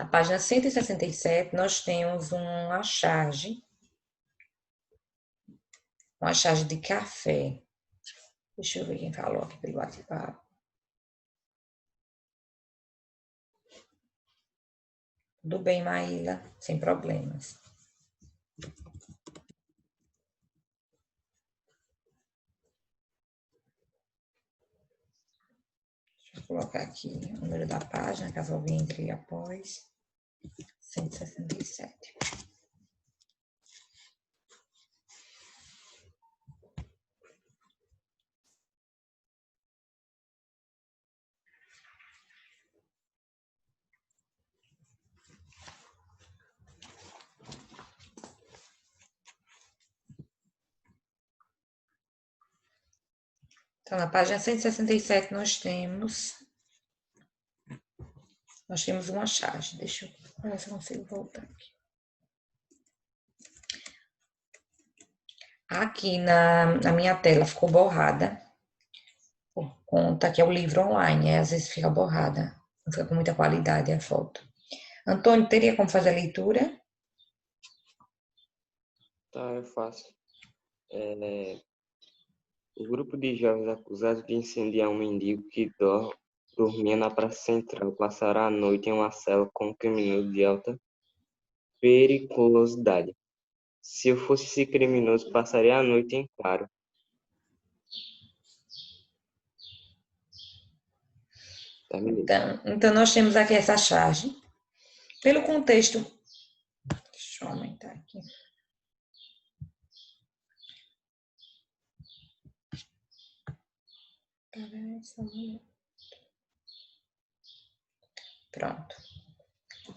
Na página 167, nós temos uma charge de café. Deixa eu ver quem falou aqui pelo WhatsApp. Tudo bem, Maíla, sem problemas. Deixa eu colocar aqui o número da página, caso alguém entre após. 167. Então, na página 167, nós temos uma charge. Deixa eu ver se eu consigo voltar aqui. Aqui na minha tela ficou borrada, por conta que é o livro online, às vezes fica borrada, não fica com muita qualidade a foto. Antônio, teria como fazer a leitura? Tá, eu faço. O grupo de jovens acusados de incendiar um mendigo que dormia na praça central passará a noite em uma cela com um criminoso de alta periculosidade. Se eu fosse esse criminoso, passaria a noite em claro. Então, nós temos aqui essa charge. Pelo contexto... Deixa eu aumentar aqui. Pronto.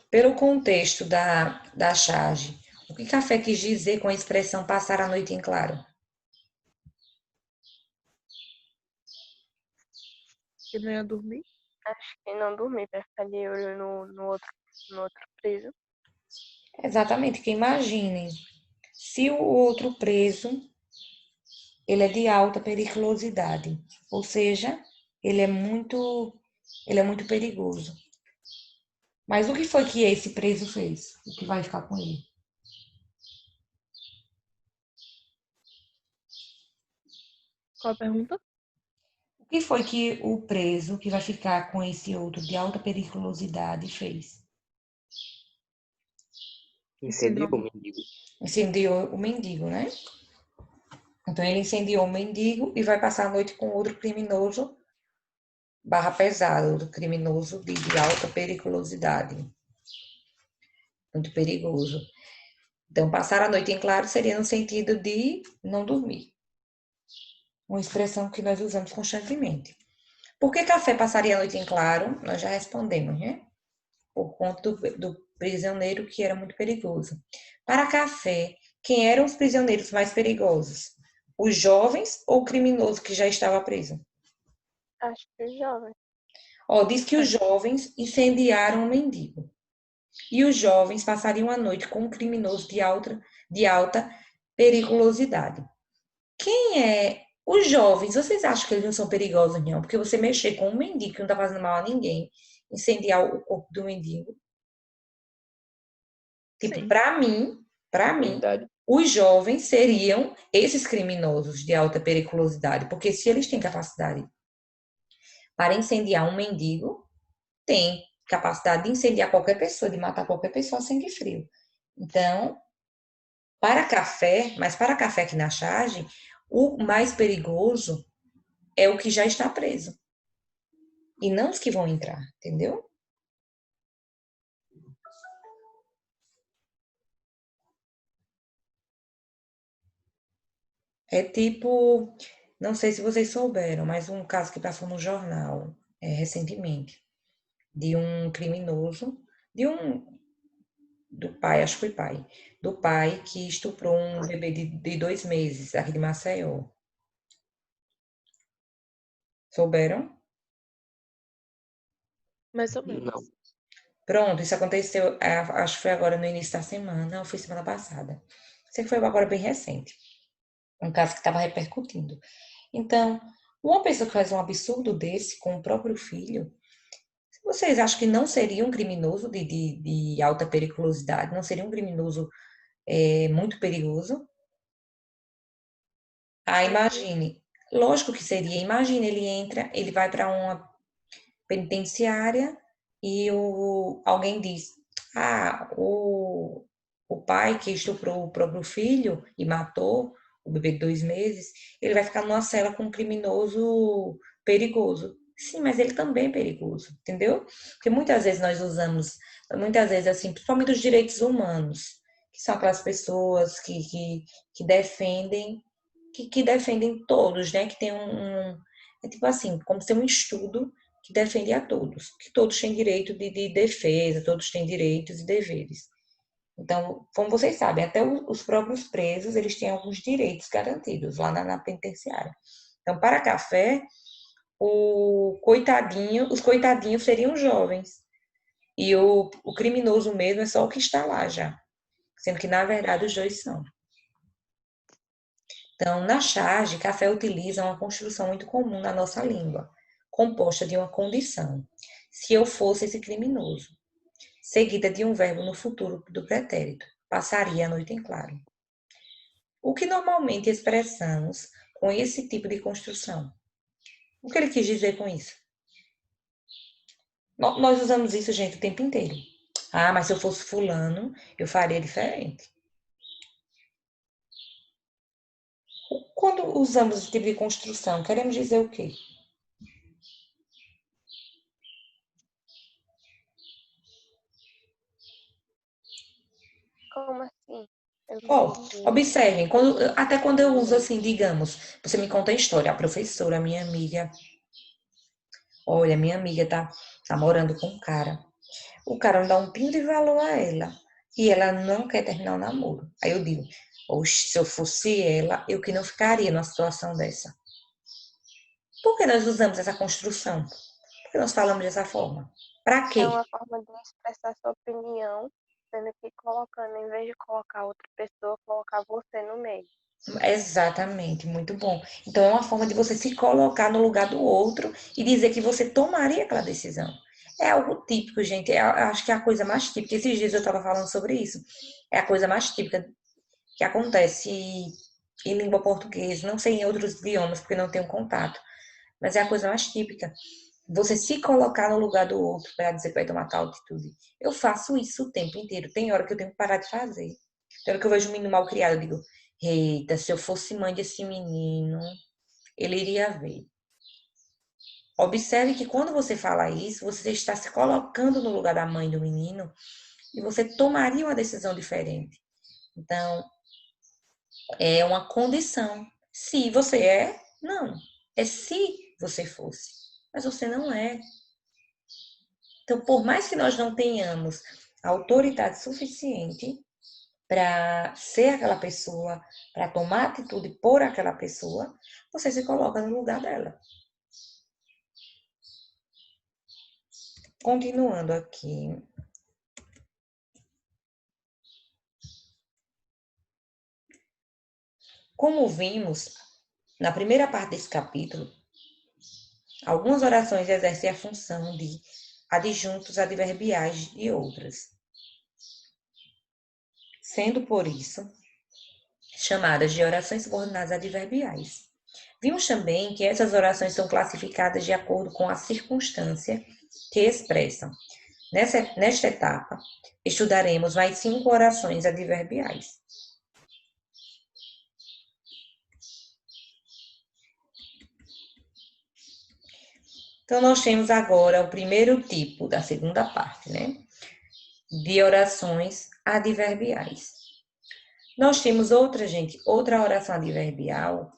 Pelo contexto da charge, o que Café quis dizer com a expressão passar a noite em claro? Que não ia dormir? Acho que não dormir, pra ficar de olho no outro preso. Exatamente, que imaginem, se o outro preso, ele é de alta periculosidade, ou seja, ele é muito perigoso. Mas o que foi que esse preso fez? O que vai ficar com ele? Qual a pergunta? O que foi que o preso, que vai ficar com esse outro de alta periculosidade, fez? Incendiou o mendigo. Incendiou o mendigo, né? Então, ele incendiou o mendigo e vai passar a noite com outro criminoso, barra pesada, outro criminoso de alta periculosidade. Muito perigoso. Então, passar a noite em claro seria no sentido de não dormir. Uma expressão que nós usamos constantemente. Por que Café passaria a noite em claro? Nós já respondemos, né? Por conta do prisioneiro que era muito perigoso. Para Café, quem eram os prisioneiros mais perigosos? Os jovens ou o criminoso que já estava preso? Acho que os jovens. Diz que os jovens incendiaram o mendigo. E os jovens passariam a noite com um criminoso de alta periculosidade. Quem é os jovens? Vocês acham que eles não são perigosos, não? Porque você mexer com um mendigo que não está fazendo mal a ninguém, incendiar o corpo do mendigo. Tipo, para mim, Verdade. os jovens seriam esses criminosos de alta periculosidade, porque se eles têm capacidade para incendiar um mendigo, tem capacidade de incendiar qualquer pessoa, de matar qualquer pessoa a sangue frio. Então, para Café aqui na charge, o mais perigoso é o que já está preso. E não os que vão entrar, entendeu? É tipo, não sei se vocês souberam, mas um caso que passou no jornal recentemente, de um criminoso, do pai, acho que foi pai, do pai que estuprou um bebê de 2 meses aqui de Maceió. Souberam? Mais ou menos. Não. Pronto, isso aconteceu, acho que foi agora no início da semana, ou foi semana passada. Sei que foi agora bem recente. Um caso que estava repercutindo. Então, uma pessoa que faz um absurdo desse com o próprio filho, Vocês acham que não seria um criminoso de alta periculosidade? Não seria um criminoso muito perigoso? Ah, imagine. Lógico que seria. Imagine, ele entra, ele vai para uma penitenciária e alguém diz: Ah, o pai que estuprou o próprio filho e matou o bebê de 2 meses, ele vai ficar numa cela com um criminoso perigoso. Sim, mas ele também é perigoso, entendeu? Porque muitas vezes nós usamos, muitas vezes assim, principalmente os direitos humanos, que são aquelas pessoas que defendem, que defendem todos, né? Que tem é tipo assim, como ser um estudo que defende a todos, que todos têm direito de defesa, todos têm direitos e deveres. Então, como vocês sabem, até os próprios presos, eles têm alguns direitos garantidos lá na penitenciária. Então, para Café, os coitadinhos seriam jovens. E o criminoso mesmo é só o que está lá já. Sendo que, na verdade, os dois são. Então, na charge, Café utiliza uma construção muito comum na nossa língua, composta de uma condição. Se eu fosse esse criminoso, seguida de um verbo no futuro do pretérito, passaria a noite em claro. O que normalmente expressamos com esse tipo de construção? O que ele quis dizer com isso? Nós usamos isso, gente, o tempo inteiro. Ah, mas se eu fosse fulano, eu faria diferente. Quando usamos esse tipo de construção, queremos dizer o quê? Como assim? Eu Ó, não entendi. observem, até quando eu uso assim, digamos, você me conta a história, a professora, minha amiga, olha, minha amiga tá namorando com um cara. O cara não dá um pingo de valor a ela. E ela não quer terminar o namoro. Aí eu digo, oxe, se eu fosse ela, eu que não ficaria numa situação dessa. Por que nós usamos essa construção? Por que nós falamos dessa forma? Para É quê? uma forma de expressar sua opinião, sendo que colocando, em vez de colocar outra pessoa, colocar você no meio. Exatamente, muito bom. Então é uma forma de você se colocar no lugar do outro e dizer que você tomaria aquela decisão. É algo típico, gente. Eu acho que é a coisa mais típica. Esses dias eu estava falando sobre isso. É a coisa mais típica que acontece em língua portuguesa, não sei em outros idiomas, porque não tenho contato, mas é a coisa mais típica. Você se colocar no lugar do outro para dizer que vai tomar tal atitude. Eu faço isso o tempo inteiro. Tem hora que eu tenho que parar de fazer. Tem hora que eu vejo um menino mal criado, eu digo, eita, se eu fosse mãe desse menino, ele iria ver. Observe que quando você fala isso, você está se colocando no lugar da mãe do menino e você tomaria uma decisão diferente. Então, é uma condição. Se você é, não. É se você fosse. Mas você não é. Então, por mais que nós não tenhamos autoridade suficiente para ser aquela pessoa, para tomar atitude por aquela pessoa, você se coloca no lugar dela. Continuando aqui. Como vimos na primeira parte desse capítulo, algumas orações exercem a função de adjuntos adverbiais e outras, sendo por isso chamadas de orações subordinadas adverbiais. Vimos também que essas orações são classificadas de acordo com a circunstância que expressam. Nesta etapa, estudaremos mais 5 orações adverbiais. Então, nós temos agora o primeiro tipo da segunda parte, né? De orações adverbiais. Nós temos outra oração adverbial,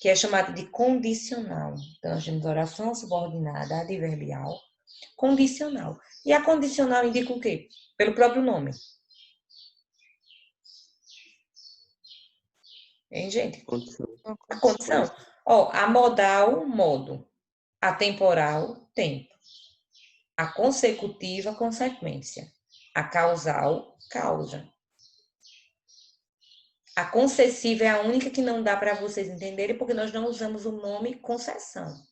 que é chamada de condicional. Então, nós temos oração subordinada adverbial, condicional. E a condicional indica o quê? Pelo próprio nome. Hein, gente? Condição. A condição. Ó, a modal, modo. A temporal, tempo. A consecutiva, consequência. A causal, causa. A concessiva é a única que não dá para vocês entenderem, porque nós não usamos o nome concessão.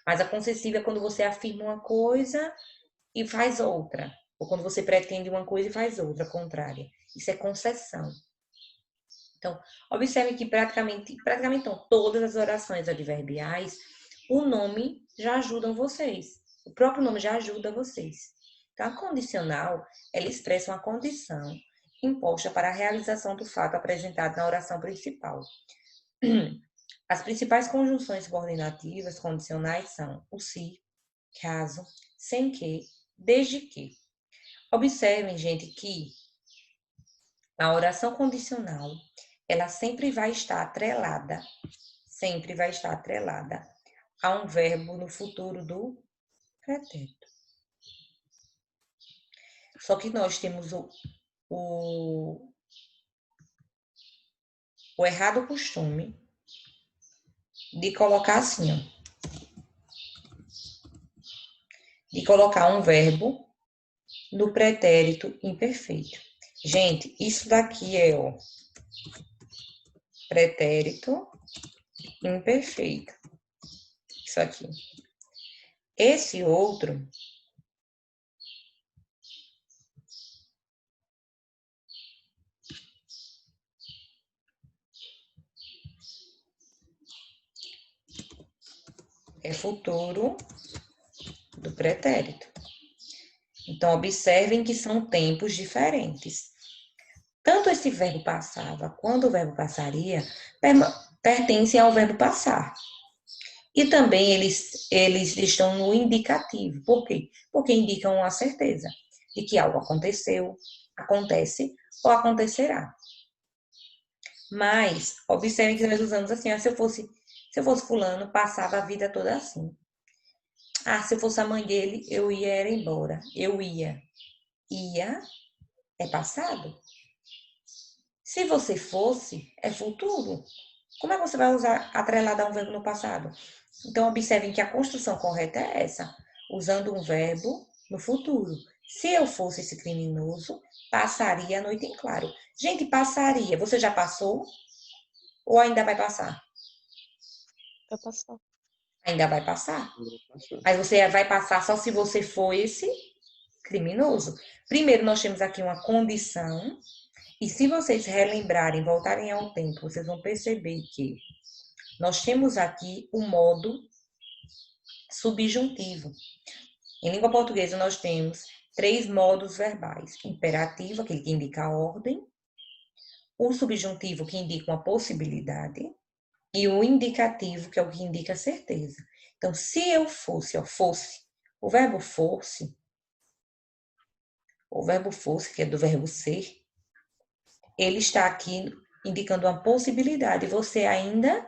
Mas a concessiva é quando você afirma uma coisa e faz outra. Ou quando você pretende uma coisa e faz outra, contrária. Isso é concessão. Então, observe que praticamente não, todas as orações adverbiais, o nome já ajuda vocês. O próprio nome já ajuda vocês. Então, a condicional, ela expressa uma condição imposta para a realização do fato apresentado na oração principal. As principais conjunções subordinativas condicionais são o se, caso, sem que, desde que. Observem, gente, que a oração condicional, ela sempre vai estar atrelada a um verbo no futuro do pretérito. Só que nós temos o errado costume de colocar assim, ó. De colocar um verbo no pretérito imperfeito. Gente, isso daqui é, ó, pretérito imperfeito. Isso aqui. Esse outro é futuro do pretérito. Então, observem que são tempos diferentes. Tanto esse verbo passava quanto o verbo passaria pertencem ao verbo passar. E também eles estão no indicativo. Por quê? Porque indicam a certeza de que algo aconteceu, acontece ou acontecerá. Mas, observem que nós usamos assim, se eu fosse fulano, passava a vida toda assim. Se eu fosse a mãe dele, eu era embora. Eu ia. Ia é passado. Se você fosse, é futuro. Como é que você vai usar atrelado a um verbo no passado? Então, observem que a construção correta é essa, usando um verbo no futuro. Se eu fosse esse criminoso, passaria a noite em claro. Gente, passaria. Você já passou? Ou ainda vai passar? Vai passar. Ainda vai passar. Mas você vai passar só se você for esse criminoso. Primeiro, nós temos aqui uma condição. E se vocês relembrarem, voltarem ao tempo, vocês vão perceber que nós temos aqui o modo subjuntivo. Em língua portuguesa, nós temos 3 modos verbais. Imperativo, aquele que indica a ordem. O subjuntivo, que indica uma possibilidade. E o indicativo, que é o que indica a certeza. Então, se eu fosse, o verbo fosse, que é do verbo ser, ele está aqui indicando uma possibilidade. Você ainda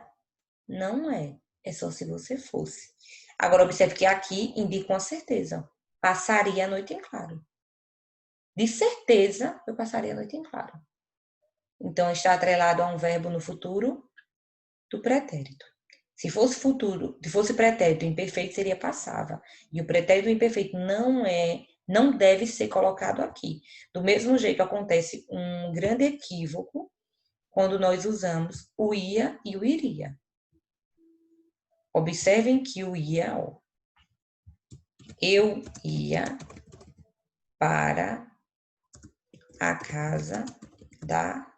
não é. É só se você fosse. Agora, observe que aqui indica uma certeza. Passaria a noite em claro. De certeza, eu passaria a noite em claro. Então, está atrelado a um verbo no futuro do pretérito. Se fosse pretérito imperfeito, seria passava. E o pretérito imperfeito não deve ser colocado aqui. Do mesmo jeito, acontece um grande equívoco quando nós usamos o ia e o iria. Observem que o ia, ó, eu ia para a casa da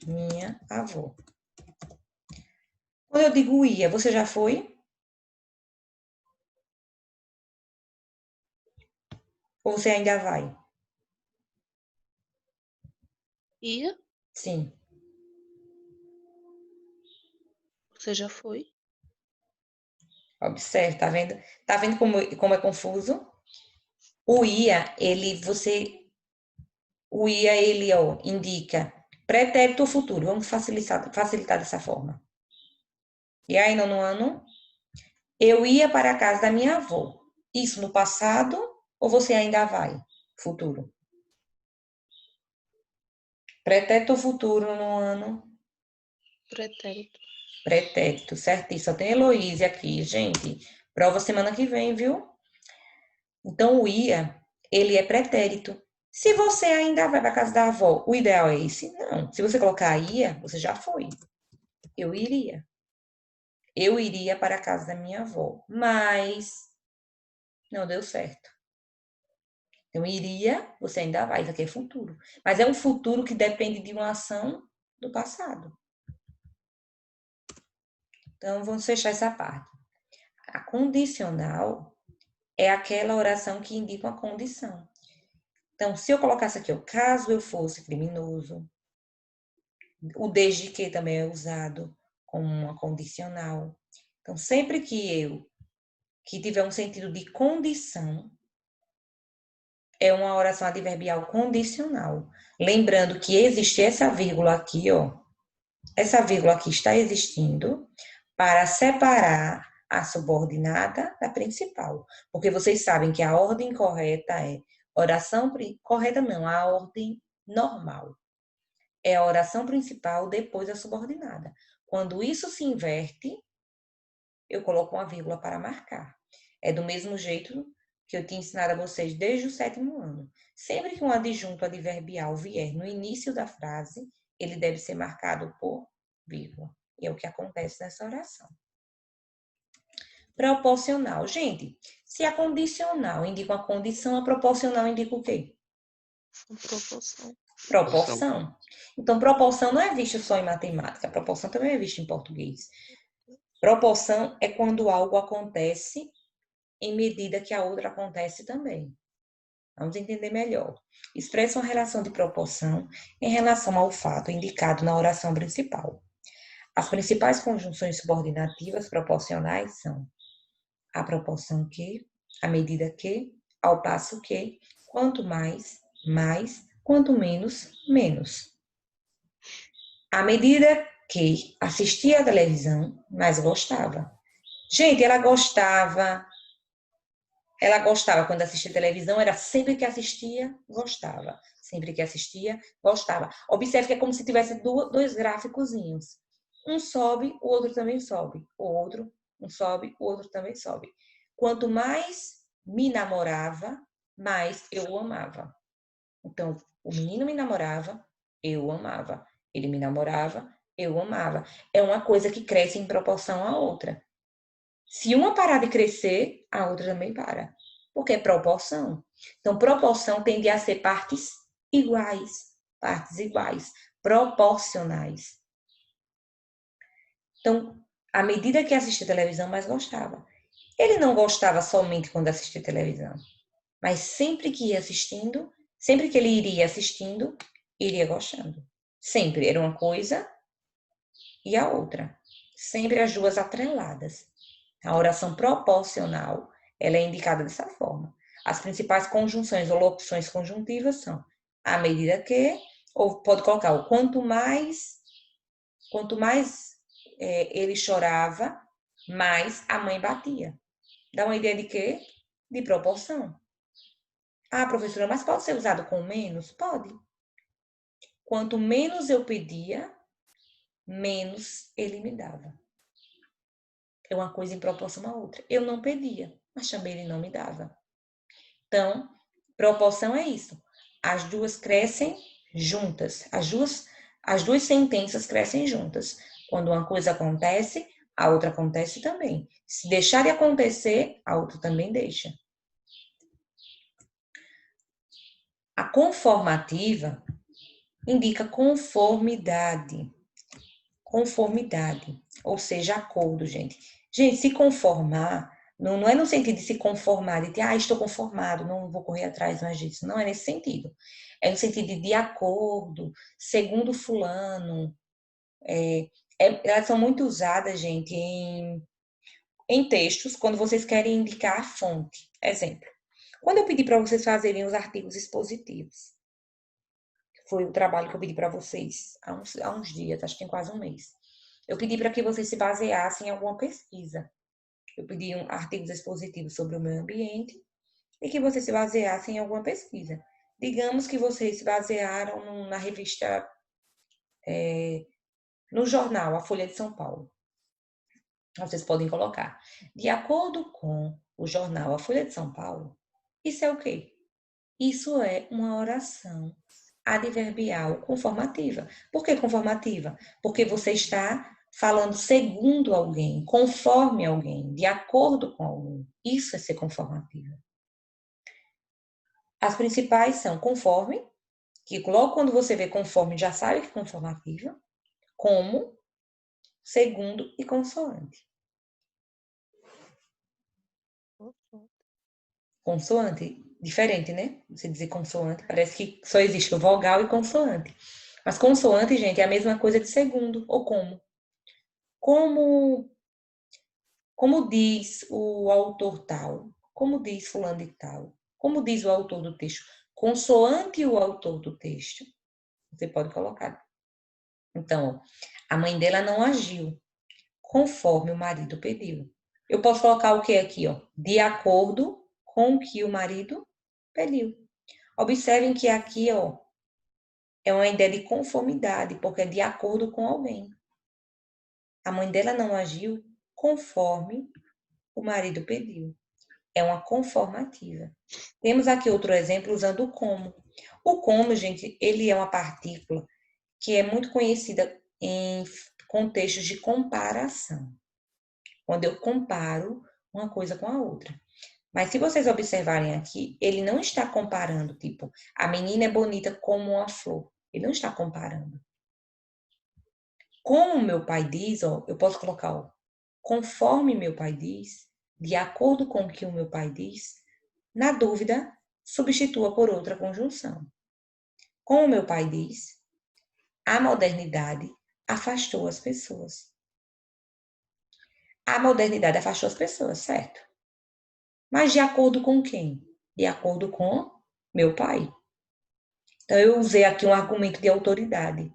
minha avó. Quando eu digo ia, você já foi? Ou você ainda vai? Ia? Sim. Você já foi? Observe, tá vendo? Tá vendo como é confuso? O ia, ó, indica pretérito ou futuro. Vamos facilitar dessa forma. E aí, nono ano, eu ia para a casa da minha avó. Isso no passado ou você ainda vai? Futuro. Pretérito ou futuro no ano? Pretérito. Pretérito, certo? Só tem Heloísa aqui, gente. Prova semana que vem, viu? Então, o ia, ele é pretérito. Se você ainda vai para a casa da avó, o ideal é esse? Não. Se você colocar ia, você já foi. Eu iria. Eu iria para a casa da minha avó. Mas não deu certo. Então, iria, você ainda vai, isso aqui é futuro. Mas é um futuro que depende de uma ação do passado. Então, vamos fechar essa parte. A condicional é aquela oração que indica uma condição. Então, se eu colocasse aqui, caso eu fosse criminoso, o desde que também é usado como uma condicional. Então, sempre que tiver um sentido de condição, é uma oração adverbial condicional. Lembrando que existe essa vírgula aqui, ó. Essa vírgula aqui está existindo para separar a subordinada da principal. Porque vocês sabem que a ordem correta é oração... Correta não, a ordem normal. É a oração principal depois a subordinada. Quando isso se inverte, eu coloco uma vírgula para marcar. É do mesmo jeito que eu tinha ensinado a vocês desde o 7º ano. Sempre que um adjunto adverbial vier no início da frase, ele deve ser marcado por vírgula. E é o que acontece nessa oração. Proporcional. Gente, se a condicional indica uma condição, a proporcional indica o quê? Proporção. Proporção. Então, proporção não é vista só em matemática, proporção também é vista em português. Proporção é quando algo acontece em medida que a outra acontece também. Vamos entender melhor. Expressa uma relação de proporção em relação ao fato indicado na oração principal. As principais conjunções subordinativas proporcionais são a proporção que, a medida que, ao passo que, quanto mais, mais, quanto menos, menos. À medida que assistia à televisão, mais gostava. Gente, ela gostava quando assistia televisão, era sempre que assistia, gostava. Sempre que assistia, gostava. Observe que é como se tivesse dois gráficozinhos. Um sobe, o outro também sobe. O outro, um sobe, o outro também sobe. Quanto mais me namorava, mais eu o amava. Então, o menino me namorava, eu o amava. Ele me namorava, eu o amava. É uma coisa que cresce em proporção à outra. Se uma parar de crescer, a outra também para. Porque é proporção. Então, proporção tende a ser partes iguais. Partes iguais. Proporcionais. Então, à medida que assistia televisão, mais gostava. Ele não gostava somente quando assistia televisão. Mas sempre que ia assistindo, sempre que ele iria assistindo, iria gostando. Sempre era uma coisa e a outra. Sempre as duas atreladas. A oração proporcional, ela é indicada dessa forma. As principais conjunções ou locuções conjuntivas são à medida que, ou pode colocar o quanto mais ele chorava, mais a mãe batia. Dá uma ideia de quê? De proporção. Ah, professora, mas pode ser usado com menos? Pode. Quanto menos eu pedia, menos ele me dava. É uma coisa em proporção à outra. Eu não pedia, mas também ele não me dava. Então, proporção é isso. As duas crescem juntas. As duas sentenças crescem juntas. Quando uma coisa acontece, a outra acontece também. Se deixar de acontecer, a outra também deixa. A conformativa indica conformidade. Conformidade, ou seja, acordo, gente. Gente, se conformar, não é no sentido de se conformar, de ter, estou conformado, não vou correr atrás mais disso. Não é nesse sentido. É no sentido de acordo, segundo fulano. Elas são muito usadas, gente, em textos, quando vocês querem indicar a fonte. Exemplo. Quando eu pedi para vocês fazerem os artigos expositivos, foi o trabalho que eu pedi para vocês há uns dias, acho que tem quase um mês. Eu pedi para que vocês se baseassem em alguma pesquisa. Eu pedi artigos expositivos sobre o meio ambiente e que vocês se baseassem em alguma pesquisa. Digamos que vocês se basearam na revista, no jornal, a Folha de São Paulo. Vocês podem colocar. De acordo com o jornal, a Folha de São Paulo, isso é o quê? Isso é uma oração adverbial conformativa. Por que conformativa? Porque você está falando segundo alguém, conforme alguém, de acordo com alguém. Isso é ser conformativa. As principais são conforme, que logo quando você vê conforme, já sabe que é conformativa, como, segundo e consoante. Consoante, diferente, né? Você dizer consoante, parece que só existe o vogal e consoante. Mas consoante, gente, é a mesma coisa de segundo, ou como. Como diz o autor tal, como diz fulano de tal, como diz o autor do texto, consoante o autor do texto, você pode colocar. Então, a mãe dela não agiu conforme o marido pediu. Eu posso colocar o que aqui, ó? De acordo com o que o marido pediu. Observem que aqui, ó, é uma ideia de conformidade, porque é de acordo com alguém. A mãe dela não agiu conforme o marido pediu. É uma conformativa. Temos aqui outro exemplo usando o como. O como, gente, ele é uma partícula que é muito conhecida em contextos de comparação. Quando eu comparo uma coisa com a outra. Mas se vocês observarem aqui, ele não está comparando, tipo, a menina é bonita como uma flor. Ele não está comparando. Como meu pai diz, ó, eu posso colocar, ó, conforme meu pai diz, de acordo com o que o meu pai diz, na dúvida, substitua por outra conjunção. Como meu pai diz, a modernidade afastou as pessoas. A modernidade afastou as pessoas, certo? Mas de acordo com quem? De acordo com meu pai. Então, eu usei aqui um argumento de autoridade.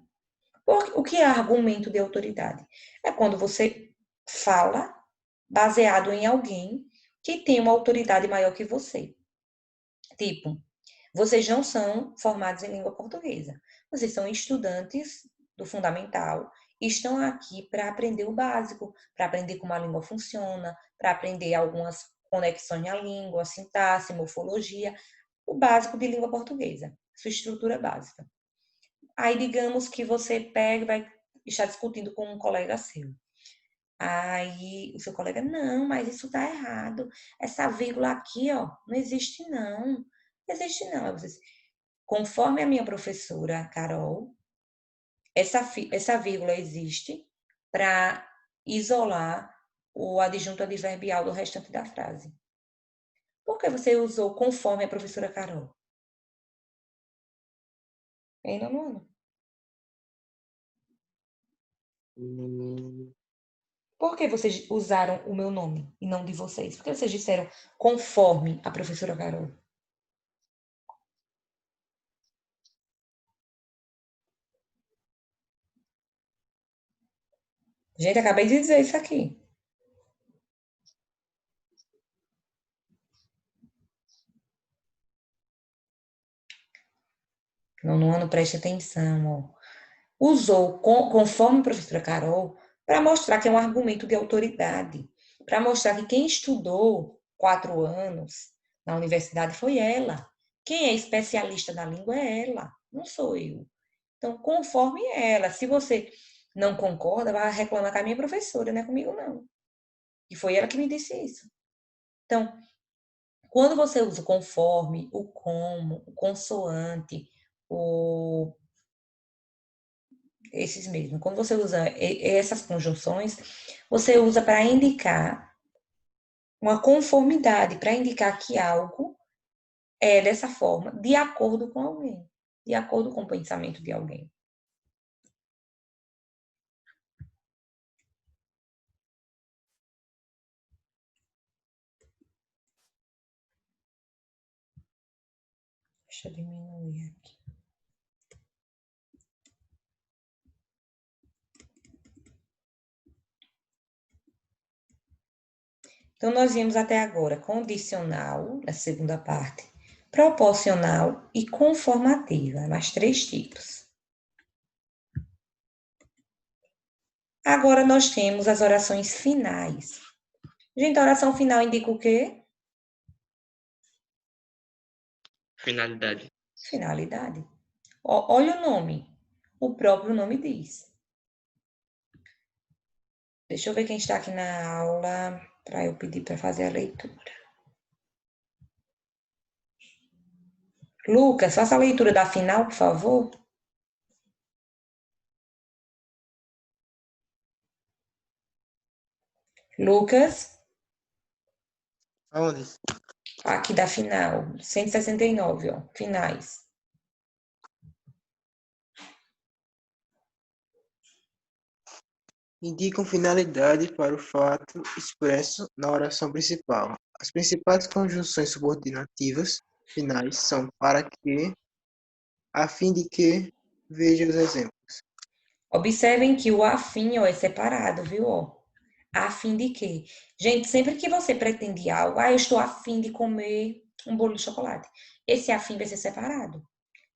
O que é argumento de autoridade? É quando você fala baseado em alguém que tem uma autoridade maior que você. Tipo, vocês não são formados em língua portuguesa. Vocês são estudantes do fundamental e estão aqui para aprender o básico, para aprender como a língua funciona, para aprender algumas conexões na língua, sintaxe, morfologia, o básico de língua portuguesa, sua estrutura básica. Aí, digamos que você pega e vai estar discutindo com um colega seu. Aí, o seu colega, não, mas isso está errado. Essa vírgula aqui, ó, não existe não. Não existe não. Aí você diz, conforme a minha professora, Carol, essa vírgula existe para isolar o adjunto adverbial do restante da frase. Por que você usou conforme a professora Carol? Hein, Nono? Por que vocês usaram o meu nome e não de vocês? Por que vocês disseram conforme a professora Carol? Gente, acabei de dizer isso aqui. Nono ano, preste atenção, ó. Usou conforme a professora Carol para mostrar que é um argumento de autoridade, para mostrar que quem estudou 4 anos na universidade foi ela. Quem é especialista na língua é ela, não sou eu. Então, conforme ela. Se você não concorda, vai reclamar com a minha professora, não é comigo, não. E foi ela que me disse isso. Então, quando você usa o conforme, o como, o consoante, esses mesmos, quando você usa essas conjunções, você usa para indicar uma conformidade, para indicar que algo é dessa forma, de acordo com alguém, de acordo com o pensamento de alguém. Deixa eu diminuir aqui. Então, nós vimos até agora condicional, na segunda parte, proporcional e conformativa, mais 3 tipos. Agora, nós temos as orações finais. Gente, a oração final indica o quê? Finalidade. Finalidade. Olha o nome. O próprio nome diz. Deixa eu ver quem está aqui na aula para eu pedir para fazer a leitura. Lucas, faça a leitura da final, por favor. Lucas, Aonde? aqui da final, 169, ó, finais. Indicam finalidade para o fato expresso na oração principal. As principais conjunções subordinativas finais são para que, a fim de que, veja os exemplos. Observem que o a fim, ó, é separado, viu, ó? A fim de quê? Gente, sempre que você pretende algo, eu estou a fim de comer um bolo de chocolate. Esse a fim vai ser separado,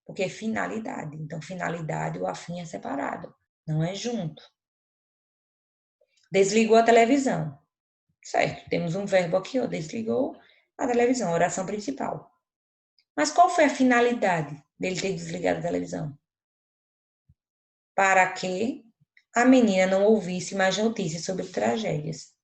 porque é finalidade. Então, finalidade, o a fim é separado, não é junto. Desligou a televisão. Certo, temos um verbo aqui, ó, desligou a televisão, a oração principal. Mas qual foi a finalidade dele ter desligado a televisão? Para que a menina não ouvisse mais notícias sobre tragédias.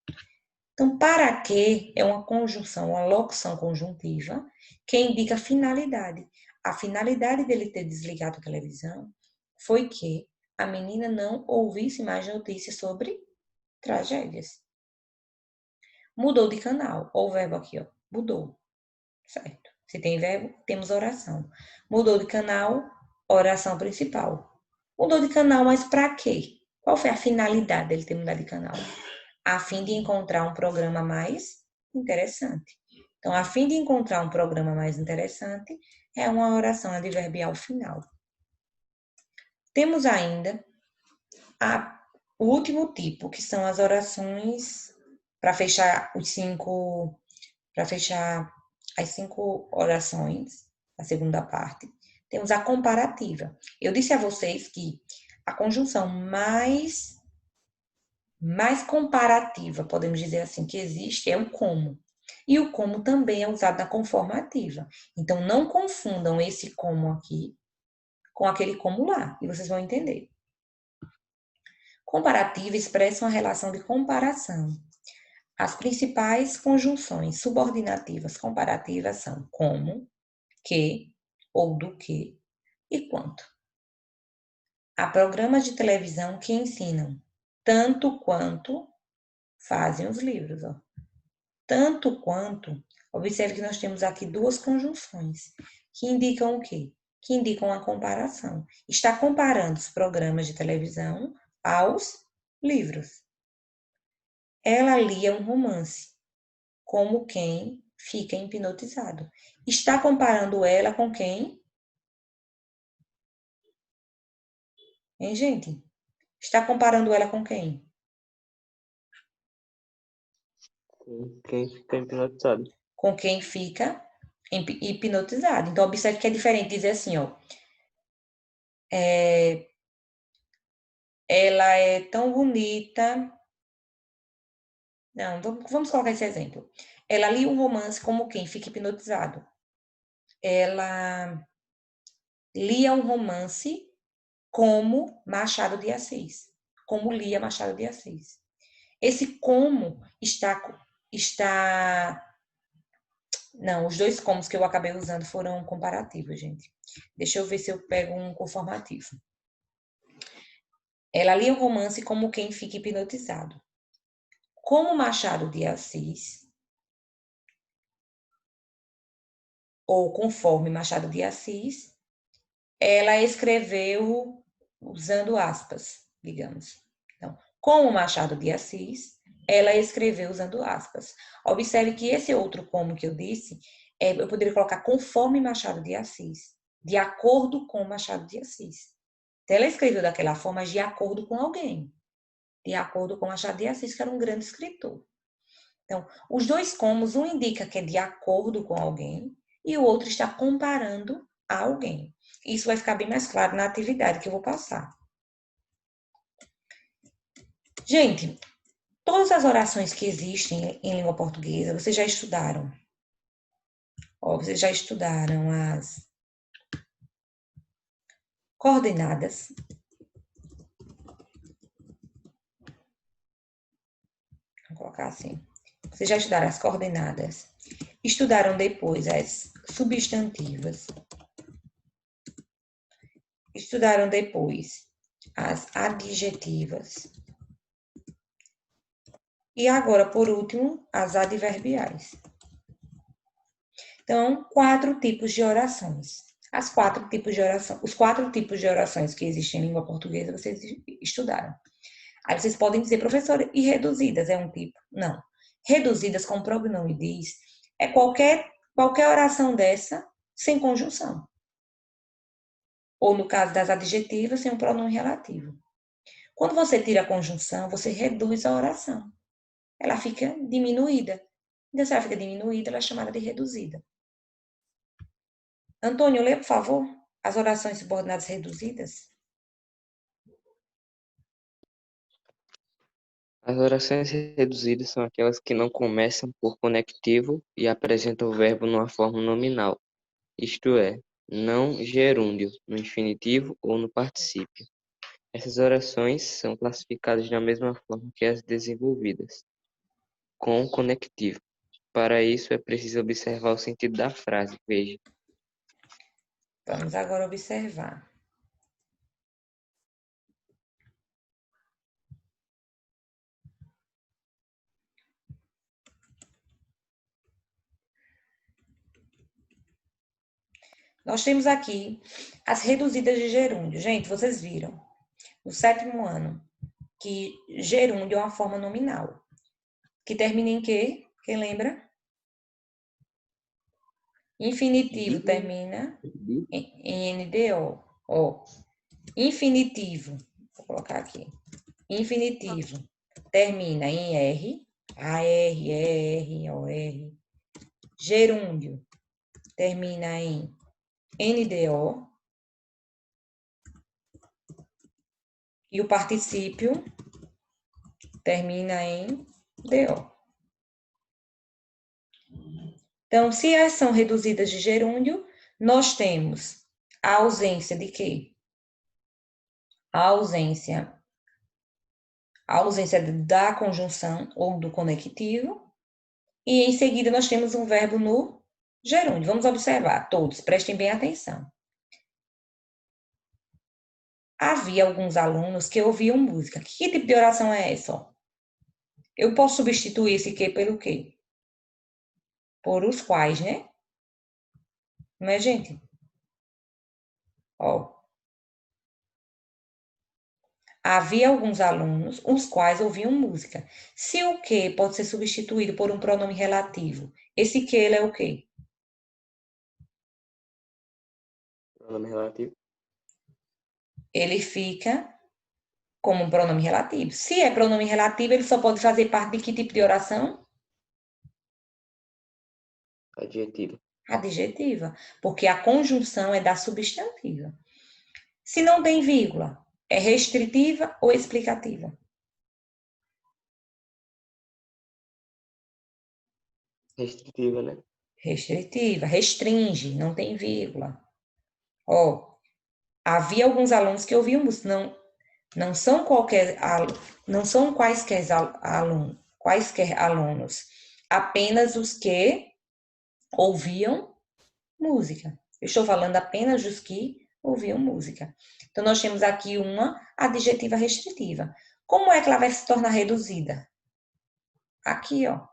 Então, para que é uma conjunção, uma locução conjuntiva que indica finalidade. A finalidade dele ter desligado a televisão foi que a menina não ouvisse mais notícias sobre tragédias. Mudou de canal. Olha o verbo aqui, ó. Mudou. Certo. Se tem verbo, temos oração. Mudou de canal, oração principal. Mudou de canal, mas para quê? Qual foi a finalidade dele ter mudado de canal? A fim de encontrar um programa mais interessante. Então, a fim de encontrar um programa mais interessante, é uma oração adverbial final. Temos ainda o último tipo, que são as orações para fechar as 5 orações, a segunda parte. Temos a comparativa. Eu disse a vocês que a conjunção mais comparativa, podemos dizer assim, que existe é o como. E o como também é usado na conformativa. Então, não confundam esse como aqui com aquele como lá, e vocês vão entender. Comparativa expressa uma relação de comparação. As principais conjunções subordinativas comparativas são como, que, ou do que e quanto. Há programas de televisão que ensinam tanto quanto fazem os livros. Ó. Tanto quanto, observe que nós temos aqui duas conjunções, que indicam o quê? Que indicam a comparação. Está comparando os programas de televisão aos livros. Ela lia um romance, como quem fica hipnotizado. Está comparando ela com quem? Hein, gente? Está comparando ela com quem? Com quem fica hipnotizado. Com quem fica hipnotizado. Então, observe que é diferente dizer assim, ó. Ela é tão bonita. Não, vamos colocar esse exemplo. Ela lia um romance como quem fica hipnotizado. Ela lia um romance como Machado de Assis. Como lia Machado de Assis. Esse como está... Não, os dois comos que eu acabei usando foram comparativos, gente. Deixa eu ver se eu pego um conformativo. Ela lia o romance como quem fica hipnotizado. Como Machado de Assis, ou conforme Machado de Assis, ela escreveu usando aspas, digamos. Então, como Machado de Assis, ela escreveu usando aspas. Observe que esse outro como que eu disse, eu poderia colocar conforme Machado de Assis, de acordo com Machado de Assis. Então, ela escreveu daquela forma de acordo com alguém. De acordo com Machado de Assis, que era um grande escritor. Então, os dois comos, um indica que é de acordo com alguém e o outro está comparando a alguém. Isso vai ficar bem mais claro na atividade que eu vou passar. Gente, todas as orações que existem em língua portuguesa, vocês já estudaram. Ó, vocês já estudaram as coordenadas. Vou colocar assim. Vocês já estudaram as coordenadas. Estudaram depois as substantivas. Estudaram depois as adjetivas. E agora, por último, as adverbiais. Então, 4 tipos de orações. Os 4 tipos de orações que existem em língua portuguesa, vocês estudaram. Aí vocês podem dizer, professora, e reduzidas é um tipo? Não. Reduzidas, como o próprio nome diz, é qualquer oração dessa sem conjunção. Ou no caso das adjetivas, sem um pronome relativo. Quando você tira a conjunção, você reduz a oração. Ela fica diminuída. Então, se ela fica diminuída, ela é chamada de reduzida. Antônio, lê, por favor, as orações subordinadas reduzidas. As orações reduzidas são aquelas que não começam por conectivo e apresentam o verbo numa forma nominal, isto é, não gerúndio, no infinitivo ou no particípio. Essas orações são classificadas da mesma forma que as desenvolvidas, com conectivo. Para isso, é preciso observar o sentido da frase. Veja. Vamos agora observar. Nós temos aqui as reduzidas de gerúndio. Gente, vocês viram, no 7º ano, que gerúndio é uma forma nominal. Que termina em quê? Quem lembra? Infinitivo termina em NDO. Ó, infinitivo, vou colocar aqui. Infinitivo termina em R, AR, ER, OR. Gerúndio termina em NDO. E o particípio termina em DO. Então, se elas são reduzidas de gerúndio, nós temos a ausência de quê? A ausência da conjunção ou do conectivo. E em seguida nós temos um verbo no gerúndio. Vamos observar, todos, prestem bem atenção. Havia alguns alunos que ouviam música. Que tipo de oração é essa? Eu posso substituir esse que pelo quê? Por os quais, né? Não é, gente? Ó. Havia alguns alunos, os quais ouviam música. Se o que pode ser substituído por um pronome relativo, esse que ele é o quê? Pronome relativo. Ele fica como um pronome relativo. Se é pronome relativo, ele só pode fazer parte de que tipo de oração? Adjetivo. Adjetiva, porque a conjunção é da substantiva. Se não tem vírgula, é restritiva ou explicativa? Restritiva, né? Restritiva, restringe, não tem vírgula. Ó, havia alguns alunos que ouviam música, não são quaisquer alunos, apenas os que ouviam música. Eu estou falando apenas dos que ouviam música. Então, nós temos aqui uma adjetiva restritiva. Como é que ela vai se tornar reduzida? Aqui, ó.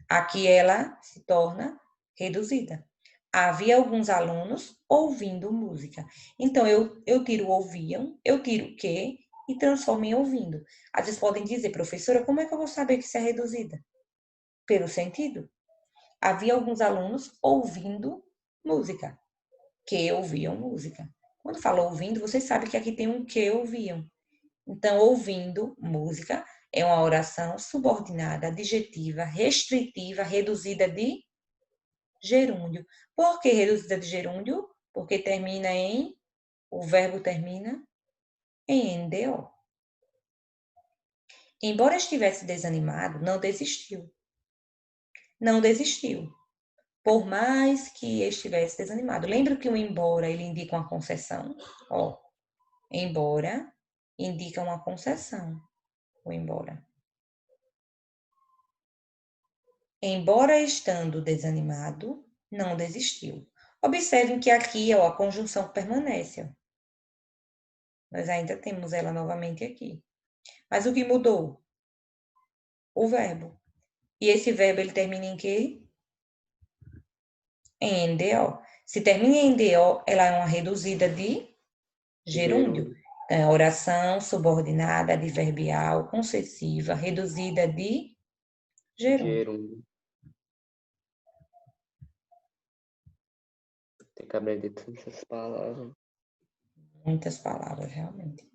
Aqui ela se torna reduzida. Havia alguns alunos ouvindo música. Então, eu tiro ouviam, eu tiro que e transformo em ouvindo. Às vezes podem dizer, professora, como é que eu vou saber que isso é reduzida? Pelo sentido. Havia alguns alunos ouvindo música. Que ouviam música. Quando fala ouvindo, vocês sabem que aqui tem um que ouviam. Então, ouvindo música é uma oração subordinada, adjetiva, restritiva, reduzida de gerúndio. Por que reduzida de gerúndio? Porque o verbo termina em NDO. Embora estivesse desanimado, não desistiu. Não desistiu. Por mais que estivesse desanimado. Lembra que o embora, ele indica uma concessão? Ó, embora indica uma concessão. O embora. Embora estando desanimado, não desistiu. Observem que aqui, ó, a conjunção permanece, ó. Nós ainda temos ela novamente aqui. Mas o que mudou? O verbo. E esse verbo, ele termina em quê? Em NDO. Se termina em NDO, ela é uma reduzida de gerúndio. Então, é oração subordinada, adverbial, concessiva, reduzida de gerúndio. Gerúndio. Tem que abrir de todas essas palavras. Muitas palavras, realmente.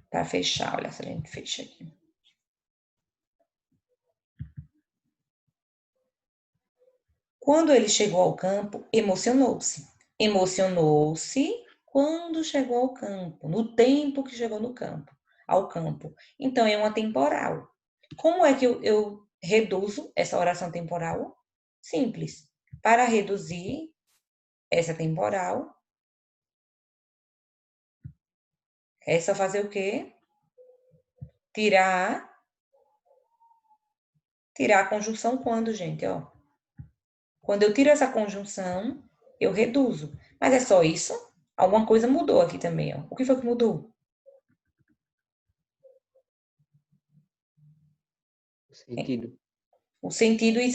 Para fechar, olha, se a gente fecha aqui. Quando ele chegou ao campo, emocionou-se. Emocionou-se quando chegou ao campo, no tempo que chegou no campo, ao campo. Então, é uma temporal. Como é que eu reduzo essa oração temporal? Simples. Para reduzir essa temporal, é só fazer o quê? Tirar a conjunção quando, gente, ó. Quando eu tiro essa conjunção, eu reduzo. Mas é só isso? Alguma coisa mudou aqui também, ó. O que foi que mudou? O sentido. O sentido, e